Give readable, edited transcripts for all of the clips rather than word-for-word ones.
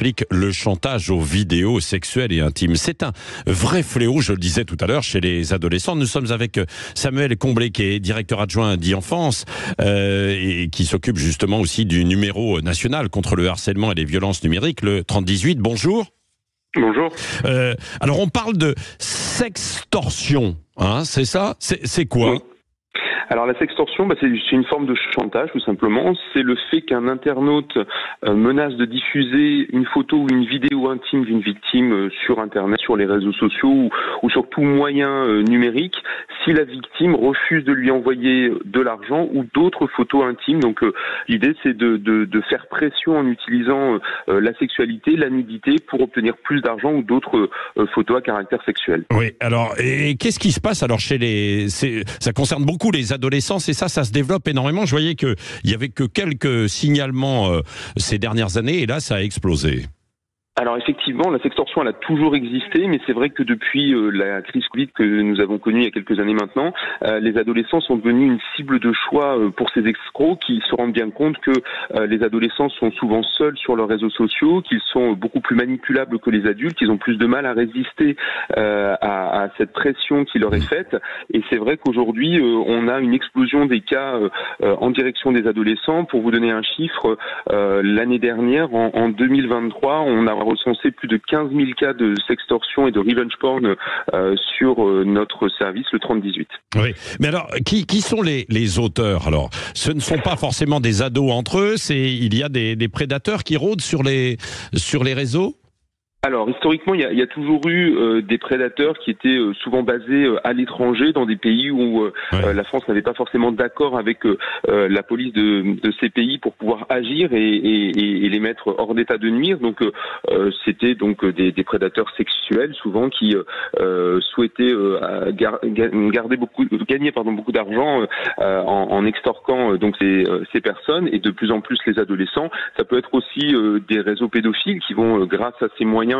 explique le chantage aux vidéos sexuelles et intimes. C'est un vrai fléau, je le disais tout à l'heure, chez les adolescents. Nous sommes avec Samuel Comblé, qui est directeur adjoint d'e-Enfance et qui s'occupe justement aussi du numéro national contre le harcèlement et les violences numériques, le 3018. Bonjour. Bonjour. Alors on parle de sextorsion, hein, c'est ça? C'est quoi? Oui. Alors la sextorsion, c'est une forme de chantage tout simplement. C'est le fait qu'un internaute menace de diffuser une photo ou une vidéo intime d'une victime sur Internet, sur les réseaux sociaux ou sur tout moyen numérique, si la victime refuse de lui envoyer de l'argent ou d'autres photos intimes. Donc l'idée c'est de faire pression en utilisant la sexualité, la nudité pour obtenir plus d'argent ou d'autres photos à caractère sexuel. Oui, alors et qu'est-ce qui se passe alors chez ça concerne beaucoup les adolescents, c'est ça se développe énormément. Je voyais qu'il y avait que quelques signalements ces dernières années et là ça a explosé. Alors effectivement, la sextorsion, elle a toujours existé, mais c'est vrai que depuis la crise Covid que nous avons connue il y a quelques années maintenant, les adolescents sont devenus une cible de choix pour ces escrocs qui se rendent bien compte que les adolescents sont souvent seuls sur leurs réseaux sociaux, qu'ils sont beaucoup plus manipulables que les adultes, qu'ils ont plus de mal à résister à cette pression qui leur est faite. Et c'est vrai qu'aujourd'hui, on a une explosion des cas en direction des adolescents. Pour vous donner un chiffre, l'année dernière, en 2023, on a recensé plus de 15 000 cas de sextorsion et de revenge porn sur notre service, le 3018. Oui, mais alors, qui sont les auteurs? Alors, ce ne sont pas forcément des ados entre eux, il y a des prédateurs qui rôdent sur les réseaux? Alors, historiquement, il y a toujours eu des prédateurs qui étaient souvent basés à l'étranger, dans des pays où la France n'avait pas forcément d'accord avec la police de ces pays pour pouvoir agir et les mettre hors d'état de nuire. Donc, c'était donc des prédateurs sexuels, souvent qui souhaitaient gagner beaucoup d'argent en extorquant donc ces personnes, et de plus en plus les adolescents. Ça peut être aussi des réseaux pédophiles qui vont, grâce à ces moyens,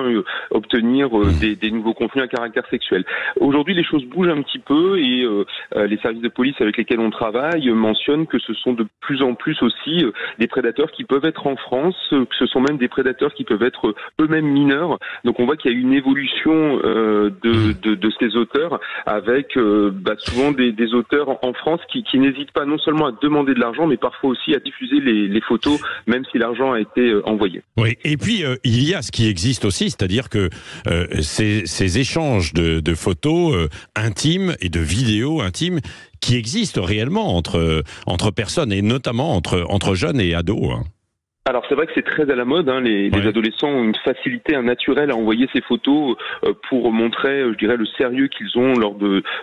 obtenir des nouveaux contenus à caractère sexuel. Aujourd'hui, les choses bougent un petit peu et les services de police avec lesquels on travaille mentionnent que ce sont de plus en plus aussi des prédateurs qui peuvent être en France, que ce sont même des prédateurs qui peuvent être eux-mêmes mineurs. Donc on voit qu'il y a une évolution de ces auteurs avec souvent des auteurs en France qui n'hésitent pas non seulement à demander de l'argent, mais parfois aussi à diffuser les photos, même si l'argent a été envoyé. Oui, et puis il y a ce qui existe aussi, c'est-à-dire que ces échanges de photos intimes et de vidéos intimes qui existent réellement entre personnes et notamment entre jeunes et ados. Hein. Alors c'est vrai que c'est très à la mode, hein. Les adolescents ont une facilité, un naturel à envoyer ces photos pour montrer, je dirais, le sérieux qu'ils ont lors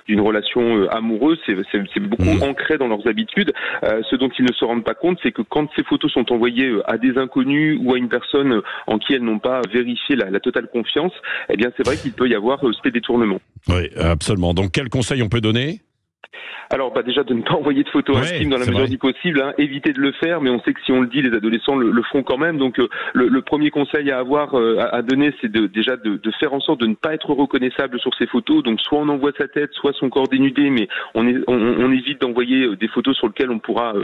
d'une relation amoureuse. C'est beaucoup ancré dans leurs habitudes. Ce dont ils ne se rendent pas compte, c'est que quand ces photos sont envoyées à des inconnus ou à une personne en qui elles n'ont pas vérifié la totale confiance, eh bien c'est vrai qu'il peut y avoir ces détournements. Oui, absolument. Donc quel conseil on peut donner ? Alors déjà de ne pas envoyer de photos intimes dans la mesure du possible, hein. Éviter de le faire, mais on sait que si on le dit, les adolescents le font quand même. Donc le premier conseil à avoir à donner, c'est déjà de faire en sorte de ne pas être reconnaissable sur ces photos. Donc soit on envoie sa tête, soit son corps dénudé, mais on évite d'envoyer des photos sur lesquelles on pourra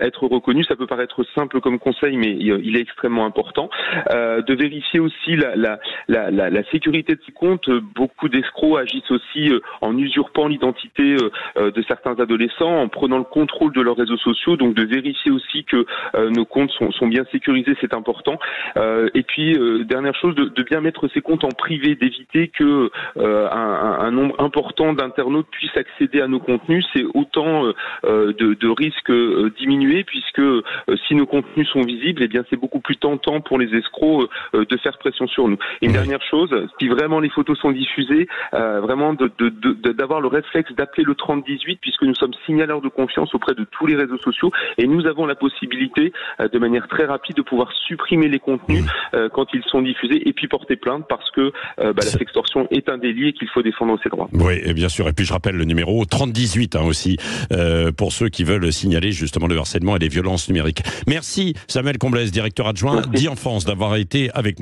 être reconnu. Ça peut paraître simple comme conseil, mais il est extrêmement important. De vérifier aussi la sécurité de ses comptes. Beaucoup d'escrocs agissent aussi en usurpant l'identité de certains adolescents, en prenant le contrôle de leurs réseaux sociaux, donc de vérifier aussi que nos comptes sont bien sécurisés, c'est important. Et puis dernière chose, de bien mettre ses comptes en privé, d'éviter que un nombre important d'internautes puissent accéder à nos contenus. C'est autant de risques diminués, puisque si nos contenus sont visibles, eh bien c'est beaucoup plus tentant pour les escrocs de faire pression sur nous. Et une dernière chose, si vraiment les photos sont diffusées, vraiment d'avoir le réflexe d'appeler le 3018, puisque nous sommes signaleurs de confiance auprès de tous les réseaux sociaux et nous avons la possibilité de manière très rapide de pouvoir supprimer les contenus quand ils sont diffusés et puis porter plainte parce que la sextorsion est un délit et qu'il faut défendre ses droits. Oui, et bien sûr. Et puis je rappelle le numéro 3018 aussi pour ceux qui veulent signaler justement le harcèlement et les violences numériques. Merci Samuel Comblé, directeur adjoint d'e-Enfance, d'avoir été avec nous.